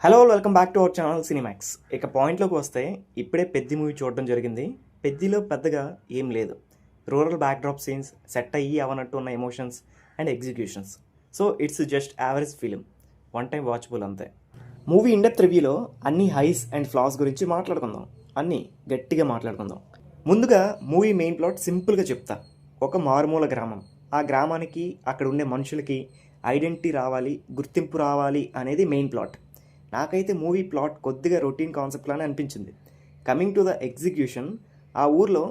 Hello welcome back to our channel Cinemax. ఇక పాయింట్లోకి వస్తే ఇప్పుడే పెద్ది మూవీ చూడడం జరిగింది. పెద్దిలో పెద్దగా ఏం లేదు. రూరల్ బ్యాక్డ్రాప్ సీన్స్, సెట్ అయ్యి అవనట్టు ఉన్న emotions and executions. So it's just average film, one time watchable అంతే. మూవీ ఇన్డెప్త్ రివ్యూలో అన్ని హైస్ అండ్ ఫ్లాస్ గురించి మాట్లాడుకుందాం. అన్నీ గట్టిగా మాట్లాడుకుందాం. ముందుగా మూవీ మెయిన్ ప్లాట్ సింపుల్గా చెప్తా. ఒక మారుమూల గ్రామం. ఆ గ్రామానికి అక్కడ ఉండే మనుషులకి ఐడెంటిటీ రావాలి, గుర్తింపు రావాలి అనేది మెయిన్ ప్లాట్. నాకైతే మూవీ ప్లాట్ కొద్దిగా రొటీన్ కాన్సెప్ట్ లానే అనిపించింది. కమింగ్ టు ద ఎగ్జిక్యూషన్, ఆ ఊర్లో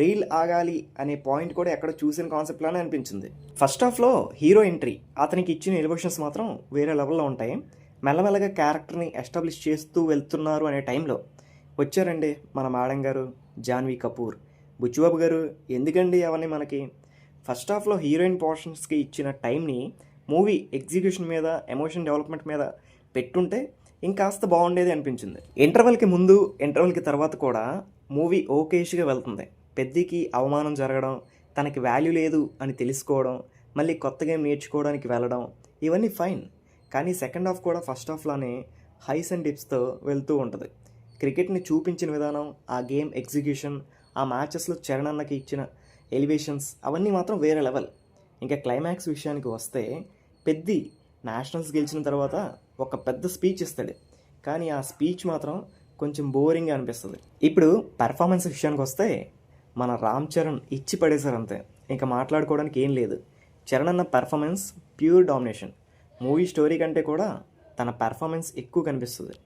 రైల్ ఆగాలి అనే పాయింట్ కూడా ఎక్కడ చూసిన కాన్సెప్ట్ లానే అనిపించింది. ఫస్ట్ హాఫ్లో హీరో ఎంట్రీ, అతనికి ఇచ్చిన ఎలివేషన్స్ మాత్రం వేరే లెవెల్లో ఉంటాయి. మెల్లమెల్లగా క్యారెక్టర్ని ఎస్టాబ్లిష్ చేస్తూ వెళ్తున్నారు అనే టైంలో వచ్చారండి మన మేడం గారు, జాన్వీ కపూర్. బుచ్చిబాబు గారు ఎందుకండి అవన్నీ మనకి. ఫస్ట్ హాఫ్లో హీరోయిన్ పోర్షన్స్కి ఇచ్చిన టైంని మూవీ ఎగ్జిక్యూషన్ మీద, ఎమోషన్ డెవలప్మెంట్ మీద పెట్టుంటే ఇంకాస్త బాగుండేది అనిపించింది. ఇంటర్వెల్కి ముందు, ఇంటర్వెల్కి తర్వాత కూడా మూవీ ఓకేష్గా వెళ్తుంది. పెద్దికి అవమానం జరగడం, తనకి వాల్యూ లేదు అని తెలుసుకోవడం, మళ్ళీ కొత్త గేమ్ నేర్చుకోవడానికి వెళ్ళడం, ఇవన్నీ ఫైన్. కానీ సెకండ్ హాఫ్ కూడా ఫస్ట్ హాఫ్లానే హైస్ అండ్ డిప్స్తో వెళ్తూ ఉంటుంది. క్రికెట్ని చూపించిన విధానం, ఆ గేమ్ ఎగ్జిక్యూషన్, ఆ మ్యాచెస్లో చరణ్ ఇచ్చిన ఎలివేషన్స్ అవన్నీ మాత్రం వేరే లెవెల్. ఇంకా క్లైమాక్స్ విషయానికి వస్తే, పెద్ది నేషనల్స్ గెలిచిన తర్వాత ఒక పెద్ద స్పీచ్ ఇస్తాడు. కానీ ఆ స్పీచ్ మాత్రం కొంచెం బోరింగ్గా అనిపిస్తుంది. ఇప్పుడు పెర్ఫార్మెన్స్ విషయానికి వస్తే మన రామ్ చరణ్ ఇచ్చి పడేశారు అంతే. ఇంకా మాట్లాడుకోవడానికి ఏం లేదు. చరణ్ అన్న performance pure domination. Movie story కంటే కూడా తన పెర్ఫార్మెన్స్ ఎక్కువ కనిపిస్తుంది.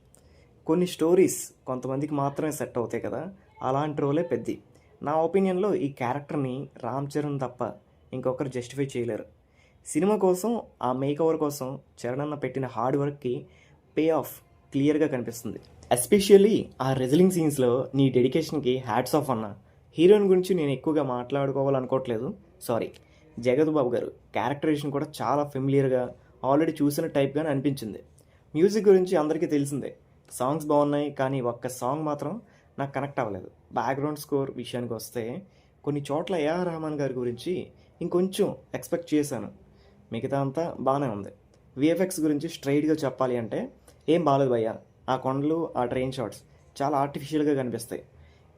కొన్ని స్టోరీస్ కొంతమందికి మాత్రమే సెట్ అవుతాయి కదా, అలాంటి రోలే పెద్ది. నా ఒపీనియన్లో ఈ క్యారెక్టర్ని రామ్ చరణ్ తప్ప ఇంకొకరు జస్టిఫై చేయలేరు. సినిమా కోసం, ఆ మేక్ ఓవర్ కోసం చరణ్ అన్న పెట్టిన హార్డ్ వర్క్కి పే ఆఫ్ క్లియర్గా కనిపిస్తుంది. ఎస్పెషల్లీ ఆ రెజ్లింగ్ సీన్స్లో నీ డెడికేషన్కి హ్యాట్స్ ఆఫ్ అన్న. హీరోయిన్ గురించి నేను ఎక్కువగా మాట్లాడుకోవాలనుకోవట్లేదు, సారీ. జగత్ బాబు గారు క్యారెక్టరైజేషన్ కూడా చాలా ఫెమిలియర్గా, ఆల్రెడీ చూసిన టైప్గానే అనిపించింది. మ్యూజిక్ గురించి అందరికీ తెలిసిందే, సాంగ్స్ బాగున్నాయి. కానీ ఒక్క సాంగ్ మాత్రం నాకు కనెక్ట్ అవ్వలేదు. బ్యాక్గ్రౌండ్ స్కోర్ విషయానికి వస్తే కొన్ని చోట్ల ఏఆర్ రెహమాన్ గారి గురించి ఇంకొంచెం ఎక్స్పెక్ట్ చేశాను. మిగతా అంతా బాగానే ఉంది. విఎఫ్ఎక్స్ గురించి స్ట్రైట్గా చెప్పాలి అంటే ఏం బాగాలేదు భయ్య. ఆ కొండలు, ఆ ట్రైన్ షాట్స్ చాలా ఆర్టిఫిషియల్గా కనిపిస్తాయి.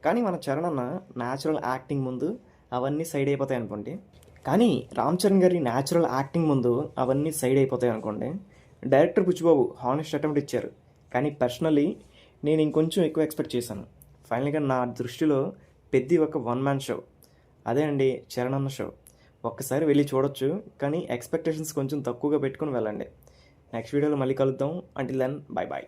కానీ మన చరణ్ అన్న న్యాచురల్ యాక్టింగ్ ముందు అవన్నీ సైడ్ అయిపోతాయి అనుకోండి. కానీ రామ్ చరణ్ గారి న్యాచురల్ యాక్టింగ్ ముందు అవన్నీ సైడ్ అయిపోతాయి అనుకోండి. డైరెక్టర్ బుచ్చిబాబు హానెస్ట్ అటెంప్ట్ ఇచ్చారు. కానీ పర్సనలీ నేను ఇంకొంచెం ఎక్కువ ఎక్స్పెక్ట్ చేశాను. ఫైనల్గా నా దృష్టిలో పెద్ది ఒక వన్ మ్యాన్ షో. అదే అండి చరణ్ అన్న షో. ఒక్కసారి వెళ్ళి చూడొచ్చు, కానీ ఎక్స్పెక్టేషన్స్ కొంచెం తక్కువగా పెట్టుకుని వెళ్ళండి. నెక్స్ట్ వీడియోలో మళ్ళీ కలుద్దాం. Until then, bye bye.